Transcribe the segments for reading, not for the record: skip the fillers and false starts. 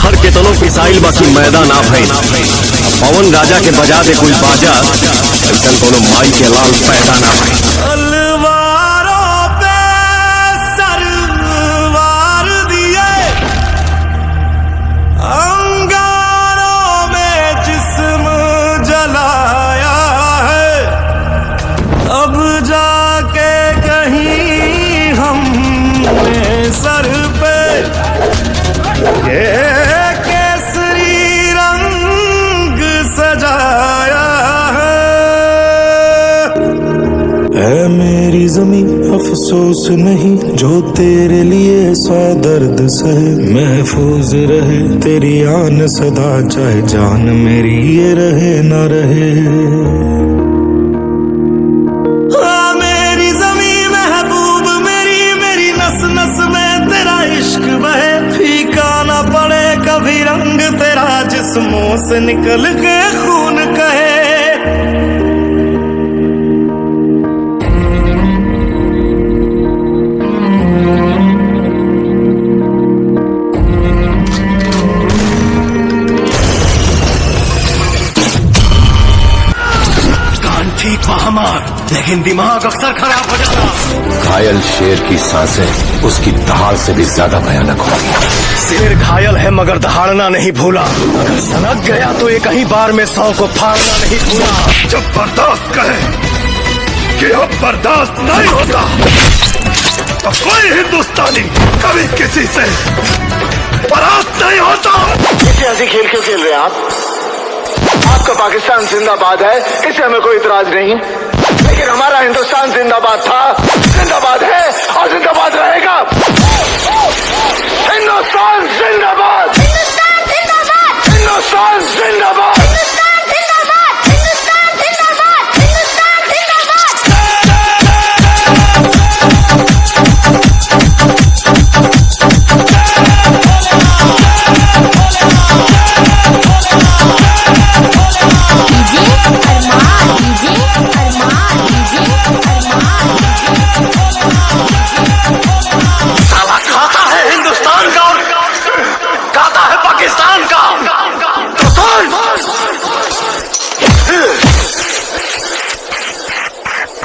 पत्थर के तलों पिसाइल बाकी मैदान ना भइल। पवन राजा के बजा दे कोई बाजा, ऐसा कोनो माई के लाल पैदा ना भइल। सर पे ये केसरी रंग सजाया है मेरी जमीन अफसोस नहीं जो तेरे लिए सौ दर्द सहे, महफूज रहे तेरी आन सदा चाहे जान मेरी ये रहे न रहे। कभी रंग तेरा जिस्मों से निकल के खून कहे। कान ठीक हमार, लेकिन दिमाग अक्सर खराब हो जाता। घायल शेर की सांसें उसकी दहाड़ से भी ज्यादा भयानक होगी। शेर घायल है मगर दहाड़ना नहीं भूला, अगर सनक गया तो एक ही बार में 100 को फाड़ना नहीं भूला। जब बर्दाश्त करे कि अब बर्दाश्त नहीं होता तो कोई हिंदुस्तानी कभी किसी से परास्त नहीं होता। इतने ऐसी खेल क्यों खेल रहे हैं आप? आपका पाकिस्तान जिंदाबाद है, इससे हमें कोई इतराज नहीं, लेकिन हमारा हिंदुस्तान जिंदाबाद था, जिंदाबाद है और जिंदाबाद रहेगा। हिंदुस्तान जिंदाबाद, हिंदुस्तान जिंदाबाद, हिंदुस्तान जिंदाबाद, हिंदुस्तान जिंदाबाद, हिंदुस्तान जिंदाबाद, हिंदुस्तान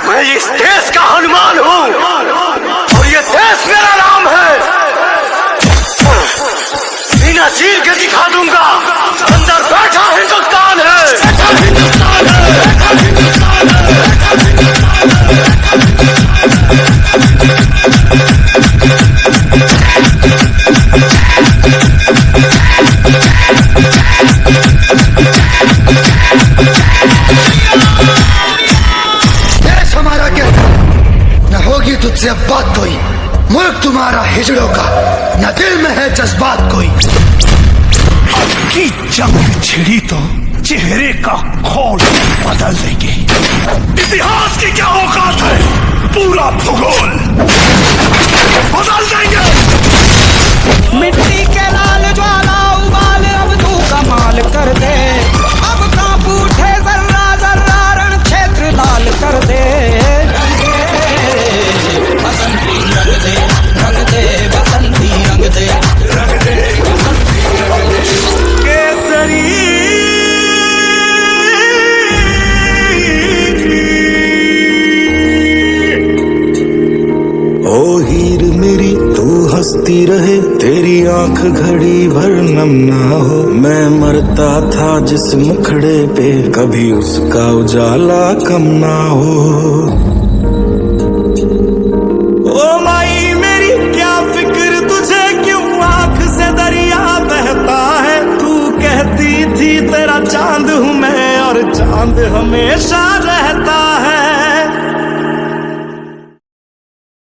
मैं इस देश का हनुमान हूँ और ये देश मेरा नाम है। बिना चीर के दिखा दूंगा, अंदर बैठा हिंदुस्तान है। तुझसे अब बात कोई, मुल्क तुम्हारा हिजड़ों का, न दिल में है जज्बात कोई। की जंग छिड़ी तो चेहरे का खोल बदल देंगे। इतिहास की क्या औकात है, पूरा भूगोल बदल देंगे। मिट्टी के लाल ज्वाला उबाल अब तू कमाल कर दे, अब कांप उठे जर्रा जर्रा रण क्षेत्र लाल कर दे। बसंती रंग दे, रंग दे, बसंती रंग दे, रंग दे, बसंती रंग दे। केसरी ओ हीर मेरी तू हंसती रहे, तेरी आंख घड़ी भर नम ना हो। मैं मरता था जिस मुखड़े पे, कभी उसका उजाला कम ना हो। ओ माई मेरी क्या फिक्र तुझे, क्यों आंख से दरिया बहता है। तू कहती थी तेरा चांद हूँ मैं और चांद हमेशा